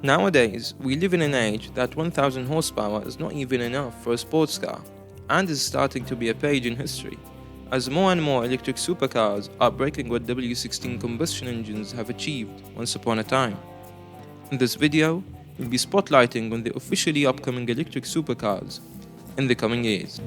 Nowadays, we live in an age that 1000 horsepower is not even enough for a sports car, and is starting to be a page in history, as more and more electric supercars are breaking what W16 combustion engines have achieved once upon a time. In this video, we'll be spotlighting on the officially upcoming electric supercars in the coming years.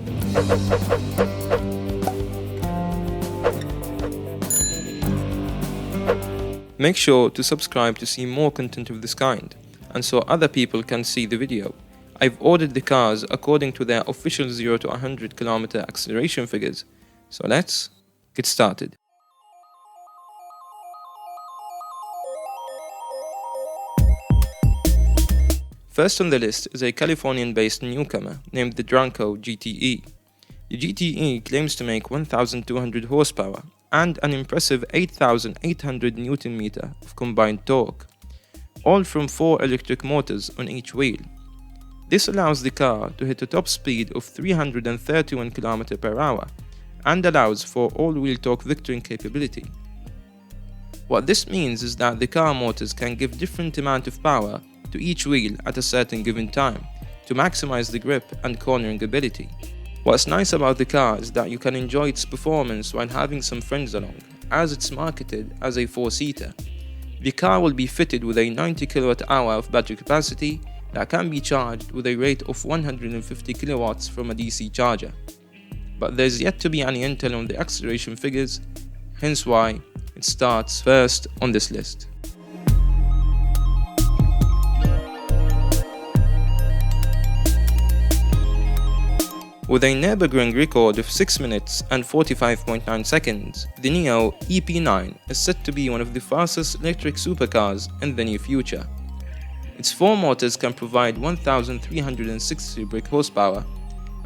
Make sure to subscribe to see more content of this kind, and so other people can see the video. I've ordered the cars according to their official 0 to 100 km acceleration figures, so let's get started. First on the list is a Californian-based newcomer named the Drako GTE. The GTE claims to make 1200 horsepower and an impressive 8800 Nm of combined torque, all from 4 electric motors on each wheel. This allows the car to hit a top speed of 331 km per hour and allows for all-wheel torque vectoring capability. What this means is that the car motors can give different amount of power to each wheel at a certain given time to maximize the grip and cornering ability. What's nice about the car is that you can enjoy its performance while having some friends along, as it's marketed as a 4-seater. The car will be fitted with a 90 kWh of battery capacity that can be charged with a rate of 150 kilowatts from a DC charger. But there's yet to be any intel on the acceleration figures, hence why it starts first on this list. With a Nürburgring record of 6 minutes and 45.9 seconds, the NIO EP9 is set to be one of the fastest electric supercars in the near future. Its 4 motors can provide 1360 brake horsepower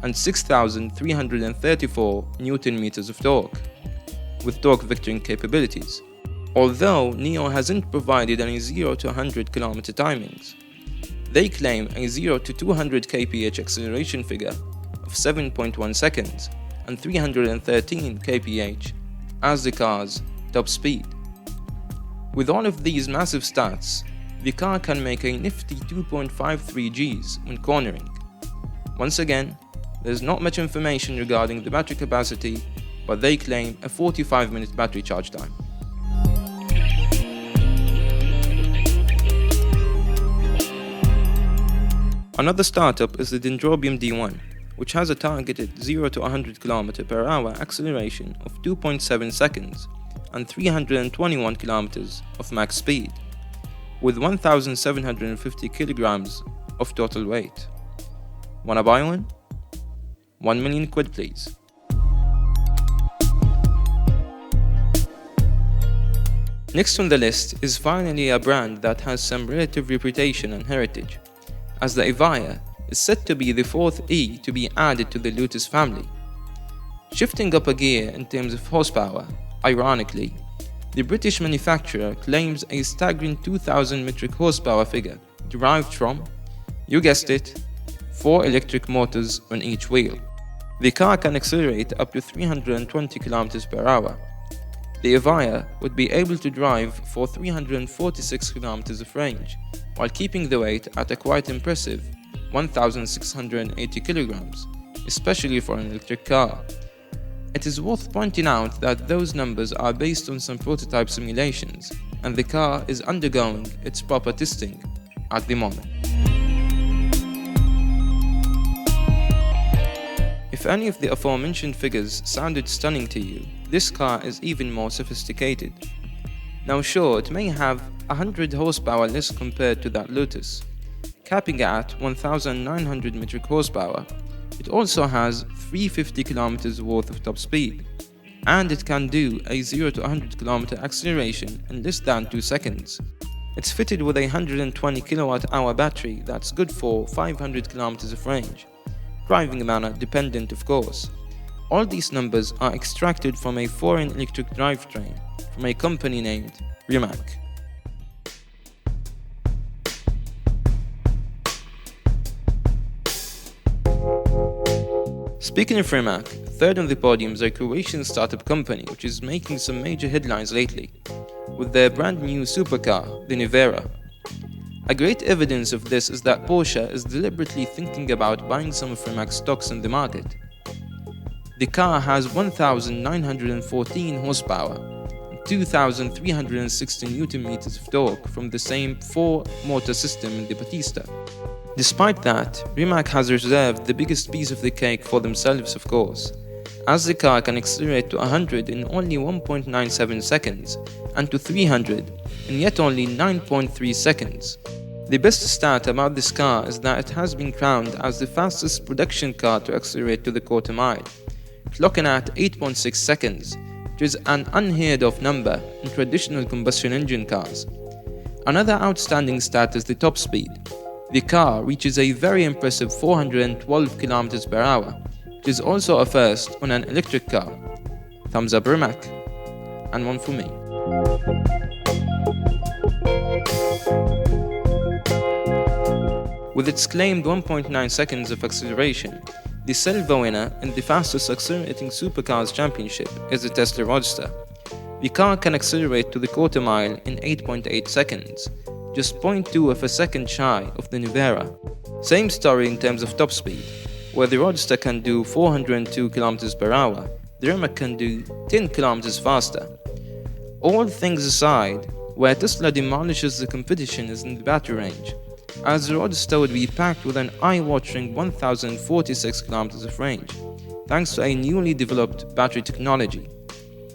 and 6334 Nm of torque, with torque vectoring capabilities, although NIO hasn't provided any 0 to 100 km timings. They claim a 0 to 200 kph acceleration figure of 7.1 seconds and 313 kph as the car's top speed. With all of these massive stats, the car can make a nifty 2.53 Gs when cornering. Once again, there's not much information regarding the battery capacity, but they claim a 45-minute battery charge time. Another startup is the Dendrobium D-1, which has a targeted 0 to 100 km per hour acceleration of 2.7 seconds and 321 km of max speed, with 1750 kilograms of total weight. Wanna buy one? 1 million quid please. Next on the list is finally a brand that has some relative reputation and heritage, as the Evija is set to be the 4th E to be added to the Lotus family. Shifting up a gear in terms of horsepower, ironically, the British manufacturer claims a staggering 2000 metric horsepower figure derived from, you guessed it, 4 electric motors on each wheel. The car can accelerate up to 320 km per hour. The Evija would be able to drive for 346 km of range, while keeping the weight at a quite impressive 1680 kilograms, especially for an electric car. It is worth pointing out that those numbers are based on some prototype simulations, and the car is undergoing its proper testing at the moment. If any of the aforementioned figures sounded stunning to you, this car is even more sophisticated. Now sure, it may have 100 horsepower less compared to that Lotus, capping at 1900 metric horsepower. It also has 350 km worth of top speed, and it can do a 0 to 100 km acceleration in less than 2 seconds. It's fitted with a 120 kWh battery that's good for 500 km of range, driving manner dependent of course. All these numbers are extracted from a foreign electric drivetrain from a company named Rimac. Speaking of Rimac, third on the podium is a Croatian startup company which is making some major headlines lately, with their brand new supercar, the Nevera. A great evidence of this is that Porsche is deliberately thinking about buying some of Rimac stocks in the market. The car has 1,914 horsepower and 2,360 Nm of torque from the same 4-motor system in the Battista. Despite that, Rimac has reserved the biggest piece of the cake for themselves, of course, as the car can accelerate to 100 in only 1.97 seconds and to 300 in yet only 9.3 seconds. The best stat about this car is that it has been crowned as the fastest production car to accelerate to the quarter mile, clocking at 8.6 seconds, which is an unheard of number in traditional combustion engine cars. Another outstanding stat is the top speed. The car reaches a very impressive 412 km per hour, which is also a first on an electric car. Thumbs up Rimac, and one for me. With its claimed 1.9 seconds of acceleration, the silver winner in the fastest accelerating Supercars championship is the Tesla Roadster. The car can accelerate to the quarter mile in 8.8 seconds, just 0.2 of a second shy of the Nuvera. Same story in terms of top speed, where the Roadster can do 402 km per hour, the Rimac can do 10 km faster. All things aside, where Tesla demolishes the competition is in the battery range, as the Roadster would be packed with an eye-watering 1,046 km of range, thanks to a newly developed battery technology.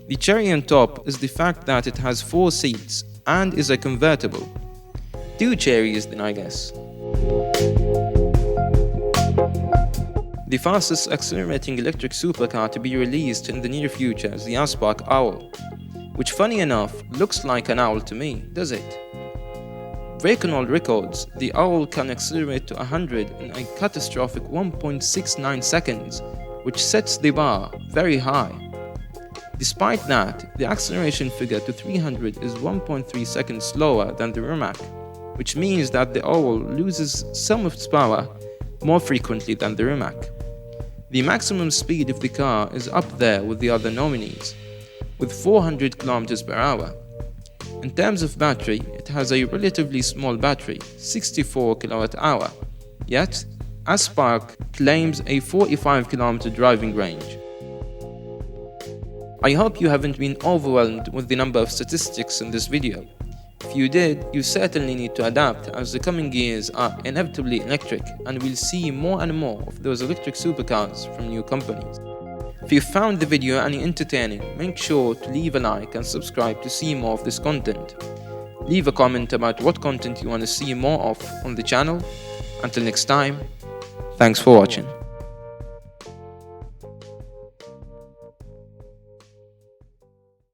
The cherry on top is the fact that it has 4 seats and is a convertible. 2 cherries then, I guess. The fastest accelerating electric supercar to be released in the near future is the Aspark Owl, which funny enough looks like an owl to me, does it? Breaking all records, the Owl can accelerate to 100 in a catastrophic 1.69 seconds, which sets the bar very high. Despite that, the acceleration figure to 300 is 1.3 seconds slower than the Rimac, which means that the Owl loses some of its power more frequently than the Rimac. The maximum speed of the car is up there with the other nominees, with 400 km per hour. In terms of battery, it has a relatively small battery, 64 kWh, yet Aspark claims a 45 km driving range. I hope you haven't been overwhelmed with the number of statistics in this video. If you did, you certainly need to adapt, as the coming years are inevitably electric and we'll see more and more of those electric supercars from new companies. If you found the video any entertaining, make sure to leave a like and subscribe to see more of this content. Leave a comment about what content you want to see more of on the channel. Until next time, thanks for watching.